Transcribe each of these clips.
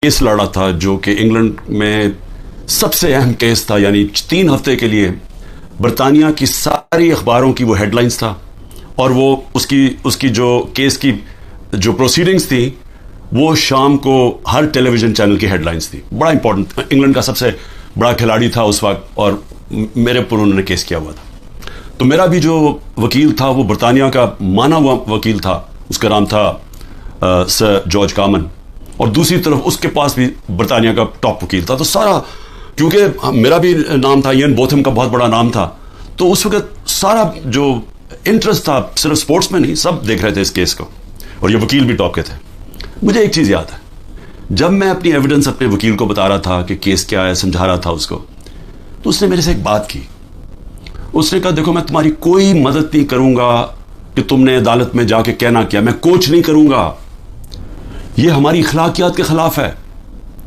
Case لڑا تھا جو کہ انگلینڈ میں سب سے اہم کیس تھا، یعنی 3 ہفتے کے لیے برطانیہ کی ساری اخباروں کی وہ ہیڈ لائنز تھا، اور وہ اس کی جو کیس کی جو پروسیڈنگز تھی وہ شام کو ہر ٹیلی ویژن چینل کی ہیڈ لائنز تھی. بڑا امپورٹنٹ، انگلینڈ کا سب سے بڑا کھلاڑی تھا اس وقت اور میرے پر انہوں نے کیس کیا ہوا تھا. تو میرا بھی جو وکیل تھا وہ برطانیہ کا مانا ہوا وکیل تھا، اس کا نام تھا سر جارج کامن، اور دوسری طرف اس کے پاس بھی برطانیہ کا ٹاپ وکیل تھا. تو سارا، کیونکہ میرا بھی نام تھا، ایئن بوتھم کا بہت بڑا نام تھا، تو اس وقت سارا جو انٹرسٹ تھا صرف سپورٹس میں نہیں، سب دیکھ رہے تھے اس کیس کو، اور یہ وکیل بھی ٹاپ کے تھے. مجھے ایک چیز یاد ہے، جب میں اپنی ایویڈنس اپنے وکیل کو بتا رہا تھا کہ کیس کیا ہے، سمجھا رہا تھا اس کو، تو اس نے میرے سے ایک بات کی. اس نے کہا دیکھو میں تمہاری کوئی مدد نہیں کروں گا کہ تم نے عدالت میں جا کے کہنا کیا، میں کوچ نہیں کروں گا، یہ ہماری اخلاقیات کے خلاف ہے.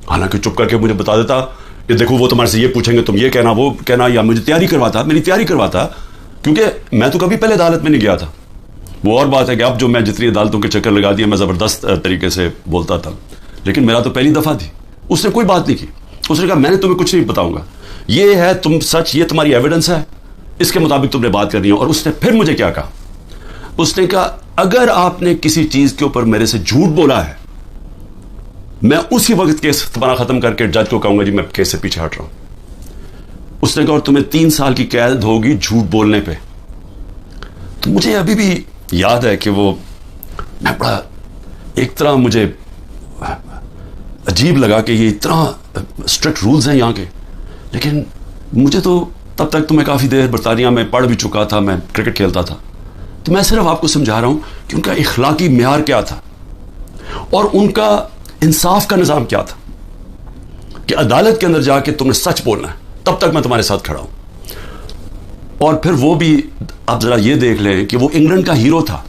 حالانکہ چپ کر کے مجھے بتا دیتا کہ دیکھو وہ تمہارے سے یہ پوچھیں گے تم یہ کہنا وہ کہنا، یا مجھے میری تیاری کرواتا، کیونکہ میں تو کبھی پہلے عدالت میں نہیں گیا تھا. وہ اور بات ہے کہ اب جو میں جتنی عدالتوں کے چکر لگا دیا میں زبردست طریقے سے بولتا تھا، لیکن میرا تو پہلی دفعہ تھی. اس نے کوئی بات نہیں کی، اس نے کہا میں نے تمہیں کچھ نہیں بتاؤں گا، یہ ہے تم سچ، یہ تمہاری ایویڈنس ہے، اس کے مطابق تم نے بات کرنی ہے. اور اس نے پھر مجھے کیا کہا، اس نے کہا اگر آپ نے کسی چیز کے اوپر میرے سے جھوٹ بولا ہے، میں اسی وقت کیس تمہارا ختم کر کے جج کو کہوں گا جی میں کیس سے پیچھے ہٹ رہا ہوں. اس نے کہا اور تمہیں 3 سال کی قید ہوگی جھوٹ بولنے پہ. تو مجھے ابھی بھی یاد ہے کہ وہ میں بڑا ایک طرح مجھے عجیب لگا کہ یہ اتنا اسٹرکٹ رولز ہیں یہاں کے. لیکن مجھے تو تب تک تو میں کافی دیر برطانیہ میں پڑھ بھی چکا تھا، میں کرکٹ کھیلتا تھا، تو میں صرف آپ کو سمجھا رہا ہوں کہ ان کا اخلاقی معیار کیا تھا اور ان کا انصاف کا نظام کیا تھا، کہ عدالت کے اندر جا کے تم نے سچ بولنا ہے، تب تک میں تمہارے ساتھ کھڑا ہوں. اور پھر وہ بھی آپ ذرا یہ دیکھ لیں کہ وہ انگلینڈ کا ہیرو تھا،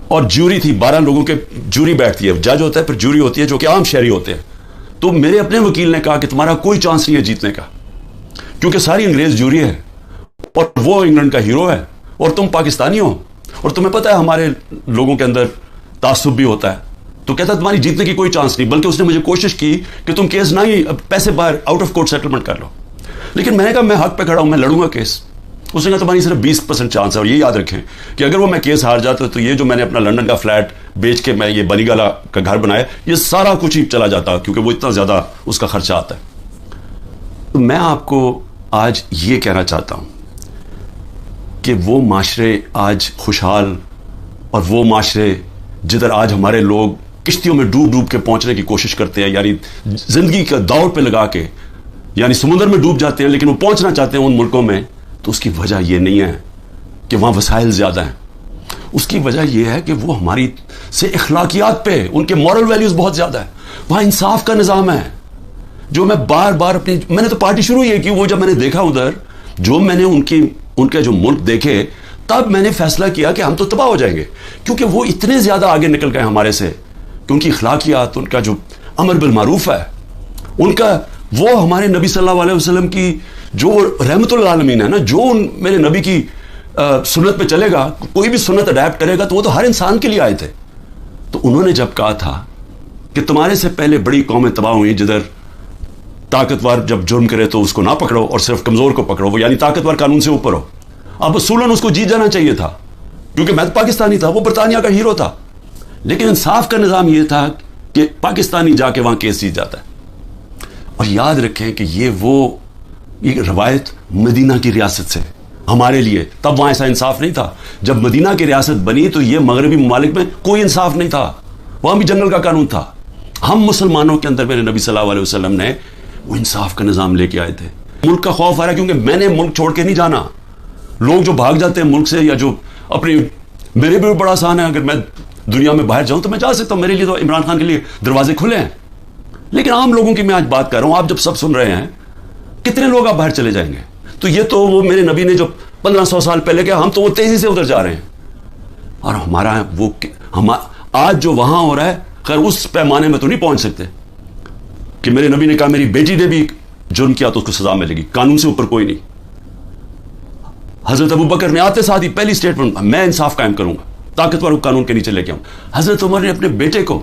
اور جوری تھی، 12 لوگوں کے جوری بیٹھتی ہے، جج ہوتا ہے پھر جوری ہوتی ہے جو کہ عام شہری ہوتے ہیں. تو میرے اپنے وکیل نے کہا کہ تمہارا کوئی چانس نہیں ہے جیتنے کا، کیونکہ ساری انگریز جوری ہے اور وہ انگلینڈ کا ہیرو ہے اور تم پاکستانی ہو، اور تمہیں پتہ ہے ہمارے لوگوں کے اندر تعصب بھی ہوتا ہے. تو کہتا تمہاری جیتنے کی کوئی چانس نہیں، بلکہ اس نے مجھے کوشش کی کہ تم کیس نہ ہی پیسے باہر آؤٹ آف کورٹ سیٹلمنٹ کر لو. لیکن میں نے کہا میں حق پہ کھڑا ہوں، میں لڑوں گا کیس. اس نے کہا تمہاری صرف 20% چانس ہے، اور یہ یاد رکھیں کہ اگر وہ میں کیس ہار جاتا تو یہ جو میں نے اپنا لنڈن کا فلیٹ بیچ کے میں یہ بنی گالا کا گھر بنایا، یہ سارا کچھ ہی چلا جاتا، کیونکہ وہ اتنا زیادہ اس کا خرچہ آتا ہے. تو میں آپ کو آج یہ کہنا چاہتا ہوں کہ وہ معاشرے آج خوشحال، اور وہ معاشرے جدھر آج ہمارے لوگ کشتیوں میں ڈوب ڈوب کے پہنچنے کی کوشش کرتے ہیں، یعنی زندگی کا دوڑ پہ لگا کے، یعنی سمندر میں ڈوب جاتے ہیں لیکن وہ پہنچنا چاہتے ہیں ان ملکوں میں، تو اس کی وجہ یہ نہیں ہے کہ وہاں وسائل زیادہ ہیں. اس کی وجہ یہ ہے کہ وہ ہماری سے اخلاقیات پہ، ان کے مورل ویلیوز بہت زیادہ ہیں. وہاں انصاف کا نظام ہے، جو میں بار بار میں نے تو پارٹی شروع یہ کی، وہ جب میں نے دیکھا ادھر جو میں نے ان کے جو ملک دیکھے، تب میں نے فیصلہ کیا کہ ہم تو تباہ ہو جائیں گے، کیونکہ وہ اتنے زیادہ آگے نکل گئے ہمارے سے کہ ان کی اخلاقیات، ان کا جو امر بالمعروف ہے، ان کا وہ ہمارے نبی صلی اللہ علیہ وسلم کی جو رحمت للعالمین ہے نا، جو میرے نبی کی سنت پہ چلے گا، کوئی بھی سنت اڈیپٹ کرے گا تو وہ تو ہر انسان کے لیے آئے تھے. تو انہوں نے جب کہا تھا کہ تمہارے سے پہلے بڑی قومیں تباہ ہوئی جدھر طاقتور جب جرم کرے تو اس کو نہ پکڑو اور صرف کمزور کو پکڑو، وہ یعنی طاقتور قانون سے اوپر ہو. اب اصولاً اس کو جیت جانا چاہیے تھا، کیونکہ میں تو پاکستانی تھا، وہ برطانیہ کا ہیرو تھا. لیکن انصاف کا نظام یہ تھا کہ پاکستانی جا کے وہاں کیس جیت جاتا ہے. اور یاد رکھیں کہ یہ روایت مدینہ کی ریاست سے ہمارے لیے، تب وہاں ایسا انصاف نہیں تھا. جب مدینہ کی ریاست بنی تو یہ مغربی ممالک میں کوئی انصاف نہیں تھا، وہاں بھی جنگل کا قانون تھا. ہم مسلمانوں کے اندر میرے نبی صلی اللہ علیہ وسلم نے وہ انصاف کا نظام لے کے آئے تھے. ملک کا خوف آ رہا ہے کیونکہ میں نے ملک چھوڑ کے نہیں جانا. لوگ جو بھاگ جاتے ہیں ملک سے، یا جو اپنی، میرے بھی بڑا آسان ہے، اگر میں دنیا میں باہر جاؤں تو میں جا سکتا ہوں، میرے لیے تو عمران خان کے لیے دروازے کھلے ہیں. لیکن عام لوگوں کی میں آج بات کر رہا ہوں، آپ جب سب سن رہے ہیں کتنے لوگ آپ باہر چلے جائیں گے؟ تو یہ تو وہ میرے نبی نے جو 1500 سال پہلے کیا، ہم تو وہ تیزی سے ادھر جا رہے ہیں. اور ہم آج جو وہاں ہو رہا ہے، خیر اس پیمانے میں تو نہیں پہنچ سکتے کہ میرے نبی نے کہا میری بیٹی نے بھی جرم کیا تو اس کو سزا ملے گی، قانون سے اوپر کوئی نہیں. حضرت ابوبکر نے آتے ساتھ ہی پہلی اسٹیٹمنٹ، میں انصاف قائم کروں گا، طاقتور قانون کے نیچے لے کے آؤں. حضرت عمر نے اپنے بیٹے کو